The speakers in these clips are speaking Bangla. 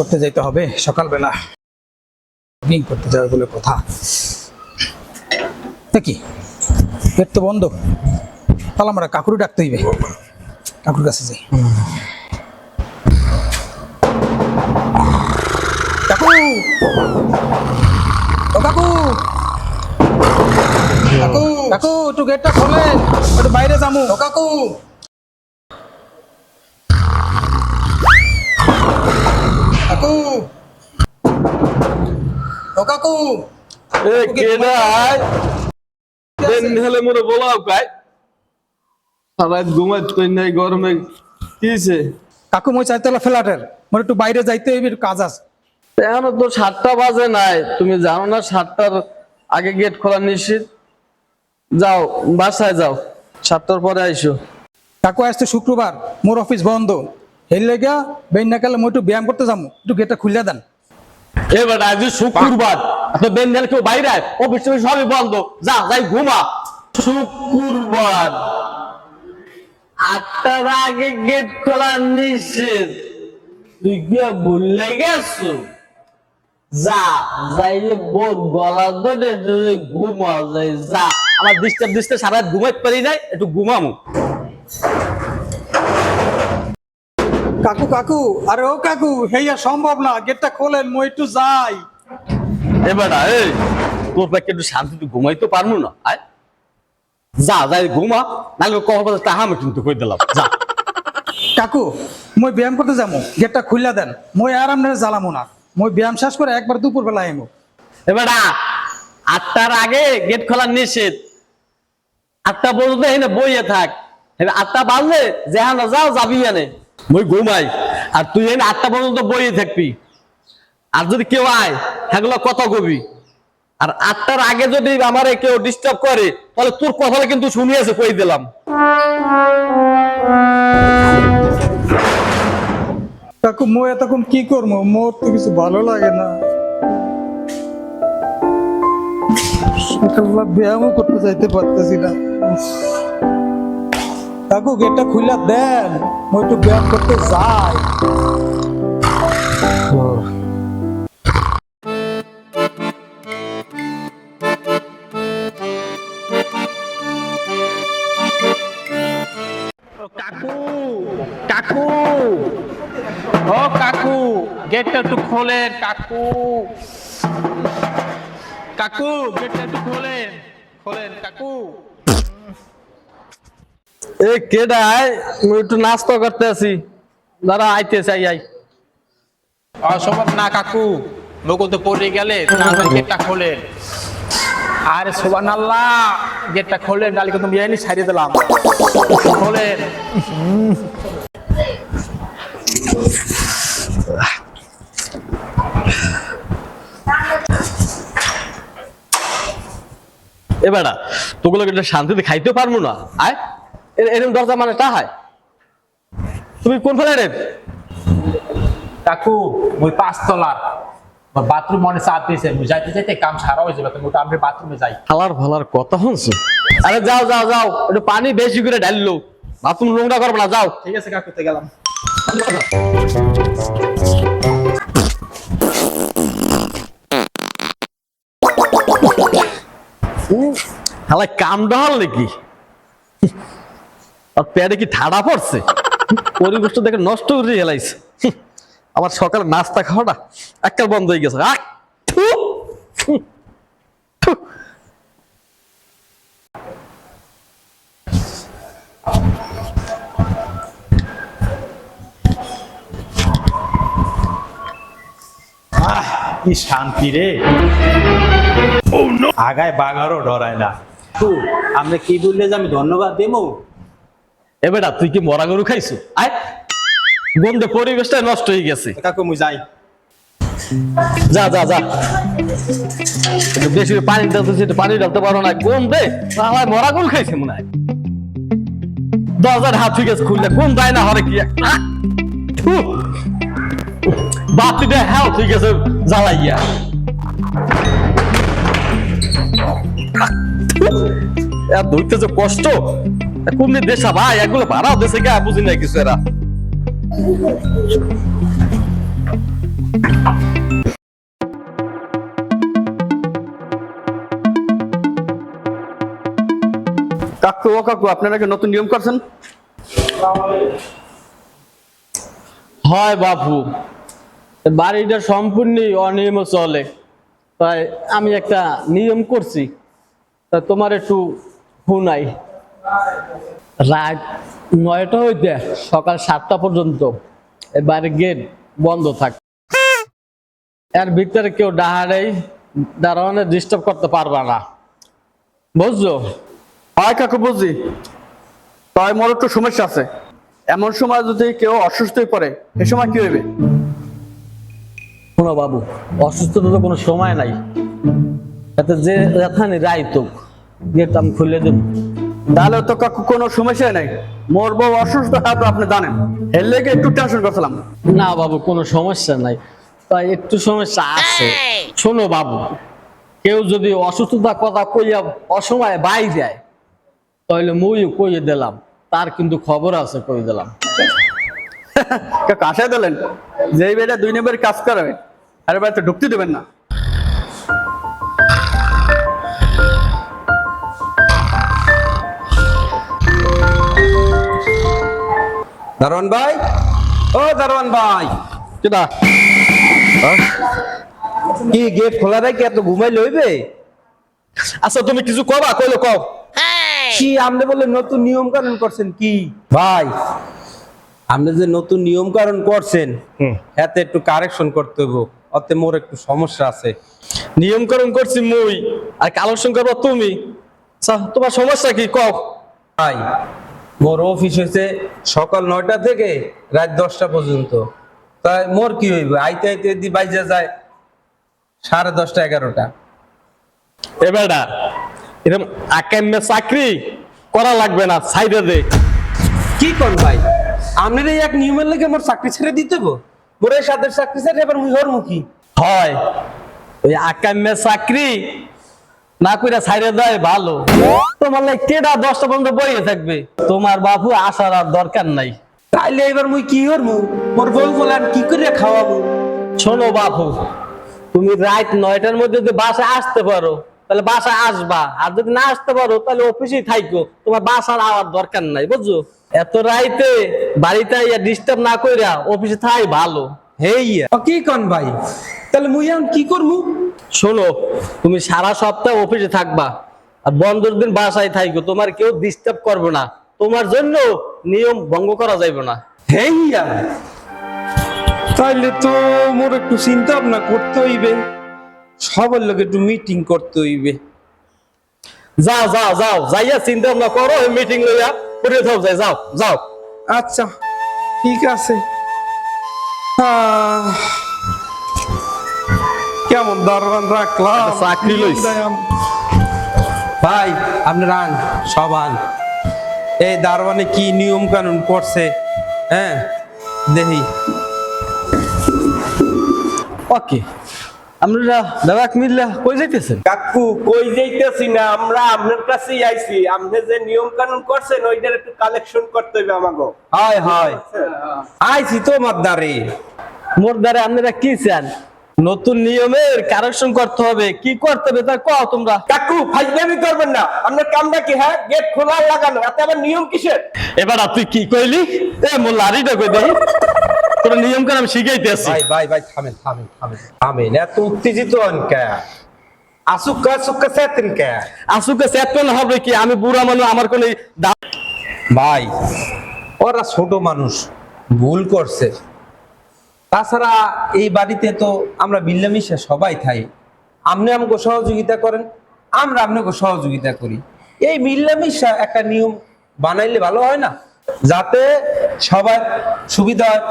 করতে যেতে হবে সকালবেলা, জগিং করতে যাবে বলে কথা। দেখি গেট তো বন্ধ, তাহলে আমরা কাকুর ডাকতে হইবে, কাকুর কাছে যাই। কাকু, ও কাকু, কাকু, কাকু একটু গেটটা খোলেন, একটু বাইরে যাবো। ও কাকু, কাকু, ও কাকু, এ কেডা আয় দেন হলে মোরে বলাও কাই রাত ঘুমাইত কই নাই গরমে কিছে কাকু মই চারতলা ফ্ল্যাটের, মোর একটু বাইরে যাইতে হইবে, একটু কাজ আছে। এখন তো 7টা বাজে নাই, তুমি জানো না 7টার আগে গেট খোলা নিষেধ। যাও বাসায় যাও, 7টার পরে আইসো। কাকু আজ তো শুক্রবার, মোর অফিস বন্ধ, এই লেগা বেন না কালে মই একটু ব্যায়াম করতে যাবো, একটু গেটটা খুলে দেন। এবার আজ শুক্রবার, আপনার বেন্দাল কেউ বাইরে আয়, অফিস টফিস সবই বন্ধ, যা যাই ঘুমা। শুক্রবার 8টার আগে গেট খোলা নিষেধ, তুই কি ভুলে গেছো? যা যাইলে বোর গলা ধরে ঘুমা যাই, যা। আমার ডিস্টার্ব সারা রাত ঘুমাইতে পারি নাই, একটু ঘুমামু। কাকু কাকু, আরে ও কাকু, হেইয়া সম্ভব না, গেটটা খোলেন, মই একটু যাই। এবার এই তোর পাকে একটু শান্তিতে ঘুমাইতে পারবো না, আয় যা যাই ঘুমা, নাহলে কখন তাহামে কিন্তু কই দিলাম, যা। কাকু মই ব্যায়াম করতে যাবো, গেটটা খুলে দেন, মই আর আপনার জ্বালামো না, মই ব্যায়াম শেষ করে একবার দুপুর বেলা এমো। এবার 8টার আগে গেট খোলা নিষেধ, 8টা পর্যন্ত এনে বইয়ে থাক। এবার 8টা বাজলে যেহানো যাও যাবি এনে, মই ঘুমাই, আর তুই এনে 8টা পর্যন্ত বইয়ে থাকবি। আর যদি কেউ আয় সেগুলো কত কবি, আর 8টার আগে যদি আমারে কেউ ডিস্টার্ব করে তাহলে তোর কথাটা কিন্তু শুনিয়েছে, কই দিলাম। কাকু মই এতক্ষণ কি করবো, মোর তো কিছু ভালো লাগে না, সকালবেলা ব্যায়ামও করতে যাইতে পারতেছি না। কাকু গেটটা খুলে দেন, মই একটু ব্যায়াম করতে যাই। কাকু, কাকু, ও কাকু, গেটটা একটু খোলেন কাকু, কাকু গেটটা একটু খোলেন, খোলেন কাকু। এ কেডাই, আমি একটু নাস্তা করতে আছি, দাঁড়া আইতেছে, আই অসম্ভব না কাকু, মুকুল তো পড়ে গেলে গেটটা খোলেন। আরে সুবহানাল্লাহ, গেটটা খোলেন, নালে কিন্তু বিয়ানি ছাড়িয়ে দিলাম, খোলেন। এবারা তোগুলো কিন্তু শান্তিতে খাইতে পারবো না, আয় এরকম দরজা মানে তা হয়। তুমি কোন ফ্ল্যাটের? কাকু ওই 5তলার, বাথরুম মনে চাপ দিয়েছে, যাইতে যাইতে কাম সারা হয়ে যাবে, তুমি আমি বাথরুমে যাই। হালার ফালার কথা শুনছো? আরে যাও যাও যাও, একটু পানি বেশি করে ঢাললো, বাথরুম নোংরা করবো না, যাও। ঠিক আছে কাকু, তে গেলাম। হালাই কাম ডাল নাকি, আর পেটে কি ঠাড়া পড়ছে, পরিবেশটা দেখে নষ্ট করে হেলাইছে। আমার সকালে নাস্তা খাওয়াটা একটা বন্ধ হয়ে গেছে। কি শান্তি রে, আগায় বাগারও ডরায় না। আমরা কি বললে যে আমি ধন্যবাদ দেবো? এবার তুই কি মরা গরু খাইছো? আয় গন্ধে পরিবেশটা নষ্ট হয়ে গেছে। কাকু মুই যাই। যা যা যা, একটু বেশি পানি ঢালতে, পানি ঢালতে পারো না, গন্ধে আমার মরা গরু খাইছে মনে হয়। 10,000 হাত ঠিক আছে খুললে কোন যায় না হরে কি বাতিটা হ্যাঁ ঠিক আছে জ্বালাইয়া। ধরতে যে কষ্ট, কোন দেশা ভাই, এগুলো ভাড়াও দেশে গা বুঝি না কিছু এরা। কাকু ও কাকু আপনারা কি নতুন নিয়ম করছেন? হয় বাপু, বাড়িটা সম্পূর্ণই অনিয়ম চলে, তাই আমি একটা নিয়ম করছি, তা তোমার একটু শুনাই। রাত 9টা হইতে সকাল 7টা পর্যন্ত এই বাড়ির গেট বন্ধ থাকে। এর ভিতরে কেউ দাঁড়ানো ডিস্টার্ব করতে পারবা না, বুঝছো? হয় কাকু বুঝি, তাই মোর একটু সমস্যা আছে। এমন সময় যদি কেউ অসুস্থ হয়ে পড়ে, এ সময় কি হইবে? শোনো বাবু, অসুস্থতা তো কোনো সময় নাই, এতে যে রেথানি রাইতুক গেট আমি খুলে দেব। তাহলে তো কাকু কোনো সমস্যা নাই, মোর বউ অসুস্থ হয় তো আপনি জানেন, এর লেগে একটু টেনশন করছিলাম। না বাবু, কোনো সমস্যা নাই, তাই একটু সমস্যা আছে। শোনো বাবু, কেউ যদি অসুস্থতা কথা কইয়া অসময়ে বাই যায়, তাহলে মুইও কইয়ে দিলাম, তার কিন্তু খবর আছে, কই দিলাম। কাশায় দিলেন যে বেটা 2 নম্বর কাজ করবে, আর এবার তো ঢুকতে দেবেন না। দারোয়ান ভাই, ও দারোয়ান ভাই, কেটা কি গেট খোলা রাখি এত ঘুমাই লইবে? আচ্ছা তুমি কিছু কবা, কইলো কও। কি আপনি বলে নতুন নিয়ম কানুন করছেন কি? ভাই আপনি যে নতুন নিয়ম কানুন করছেন, এতে একটু কারেকশন করতে হইব, অতে মোর একটু সমস্যা আছে। নিয়মকরণ করছি মুই, আর কালেকশন করবো তুমি। আচ্ছা তোমার সমস্যা কি কও? ভাই মোর অফিস হয়েছে সকাল 9টা থেকে রাত 10টা পর্যন্ত, তাই মোর কি হইবে? আইতে আইতে দি বাইজা যায় 10:30 11টা। এবারটা এরকম আকামে চাকরি করা লাগবে না, সাইডে দে। কি কোন ভাই, আপনার এই এক নিয়মের লেগে মোর চাকরি ছেড়ে দিতে গো? মোর এই সাদের চাকরি ছেড়ে এবার মুই হরমুখী। হয় ওই আকামে চাকরি না কইরা সাইডে দেয় ভালো। তোমার লাই কেডা 10টা পর্যন্ত বইয়ে থাকবে? তোমার বাপু আসার আর দরকার নাই। তাইলে এবার মুই কি হরমু? মোর বউ বলেন কি করে খাওয়াবো? শোনো বাপু, তুমি রাত 9টার মধ্যে যদি বাসায় আসতে পারো তাহলে বাসায় আসবা, আর যদি না আসতে পারো তাহলে অফিসেই থাইকো, তোমার বাসার আওয়ার দরকার নাই, বুঝছো? এত রাইতে বাড়িতে ডিস্টার্ব না কইরা অফিসে থাই ভালো। হেইয়া কি কোন ভাই, তাহলে মুই এখন কি করমু? শোনো, তুমি সারা সপ্তাহ অফিসে থাকবা, আর বন্ধের দিন বাসায় থাইকো, তোমার কেউ ডিস্টার্ব করবে না, তোমার জন্য নিয়ম ভঙ্গ করা যাইবে না। হেইয়া তাইলে তো মোর একটু চিন্তা ভাবনা করতে হইবে, সবার লোক একটু মিটিং করতে হইবে। যাও যাও যাও, যাইয়া চিন্তা ভাবনা করো, মিটিং লইয়া করে যাও, যাও যাও। আচ্ছা ঠিক আছে। কেমন দারোয়ান রাখলাম, একটা চাকরি লইছি। ভাই আপনি রান সবান, এই দারোয়ানে কি নিয়ম কানুন করছে, হ্যাঁ দেখি। ওকে, আমরা দাদা মিল্লা কই যাইতেছেন? কাকু কই যাইতেছি না, আমরা আপনার কাছেই আইছি। আপনি যে নিয়ম কানুন করছেন ওইটার একটু কালেকশন করতে হবে আমাকে। হয় হয় আইছি তোমার দ্বারে। মোর দ্বারা আপনারা কি চান? নতুন নিয়মের কারেকশন করতে হবে, কি করতে হবে তা কও তোমরা। কাকু ফাইজলামি করবেন না, আপনার কামটা কি? হ্যাঁ, গেট খোলা লাগানো, এতে আবার নিয়ম কিসের? এবার তুই কি কইলি? এ মোর লাড়িটা কই দেই, তোর নিয়ম কানুন আমি শিখাইতেছি। ভাই ভাই ভাই থামেন থামেন থামেন থামেন, এত উত্তেজিত হন কে? আসুকা সুকা সেতেন কে? আসুকে সেট না হবে কি? আমি বুড়া মানুষ, আমার কোন ভাই ওরা ছোট মানুষ, ভুল করছে। তাছাড়া এই বাড়িতে তো আমরা মিল্লামিশা সবাই থাই, আপনি আমাকে সহযোগিতা করেন, আমরা আপনাকে সহযোগিতা করি। এই মিল্লামিশা একটা নিয়ম বানাইলে ভালো হয় না? যাতে সবার সুবিধা হয়,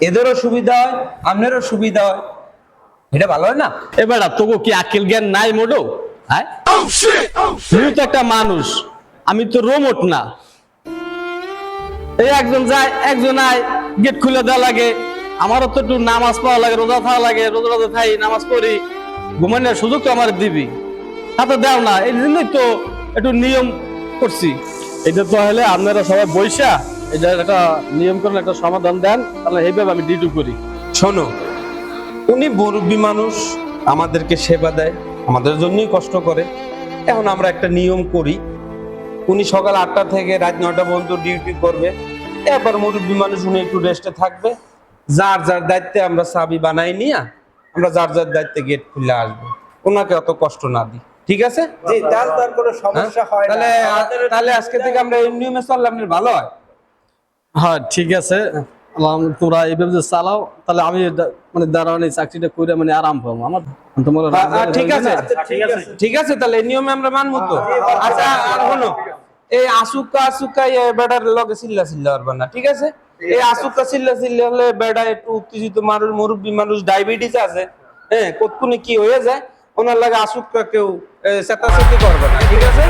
এদেরও সুবিধা হয়, আপনারও সুবিধা হয়, এটা ভালো হয় না? এবার তোকে কি আকিল জ্ঞান নাই মোটো? হ্যাঁ, তুই তো একটা মানুষ, আমি তো রোবট না। এই একজন যায় একজন আয়, গেট খুলে দেওয়া লাগে, আমারও তো একটু নামাজ পড়া লাগে, রোজা থাকা লাগে, রোজা থাই, নামাজ পড়ি, ঘুমানোর সুযোগ তো আমার দিবি, হাতে দাও না। এই জন্যই তো একটু নিয়ম করছি। এটা তো হলে আপনারা সবাই বৈশা এটা একটা নিয়ম করেন, একটা সমাধান দেন, তাহলে এইভাবে আমি ডিউটি করি। শোনো, উনি মুরব্বী মানুষ, আমাদেরকে সেবা দেয়, আমাদের জন্যই কষ্ট করে। এখন আমরা একটা নিয়ম করি, উনি সকাল 8টা থেকে রাত 9টা পর্যন্ত ডিউটি করবে। এরপর মুরব্বী মানুষ উনি একটু রেস্টে থাকবে। যার যার দায়িত্বে আমরা চাবি বানাই নিয়ে আমরা যার যার দায়িত্বে গেট খুলে আসবো, ওনাকে অত কষ্ট না দিই। ঠিক আছে? জি, তার কোনো সমস্যা হয় না। তাহলে আমাদের- তাহলে আজকে থেকে আমরা এই নিয়মে চললে আপনার ভালো হয়। হ্যাঁ ঠিক আছে, তোমরা এইভাবে যে চালাও, তাহলে আমি মানে দাঁড়ানো চাকরিটা করে মানে আরাম পাবো আমার। তোমার ঠিক আছে, ঠিক আছে, তাহলে এই নিয়মে আমরা মানবো তো। আচ্ছা, আর হলো এই আসুকা বেড়ার লগে চিল্লা পারবে না, ঠিক আছে? এই আসুকা চিল্লা হলে বেড়া একটু উত্তেজিত মানুষ, মুরব্বী মানুষ, ডায়াবেটিস আছে, হ্যাঁ, কতক্ষণে কি হয়ে যায়, ওনার লাগে আসুকা কেউ চেতাচেতি করবে না, ঠিক আছে?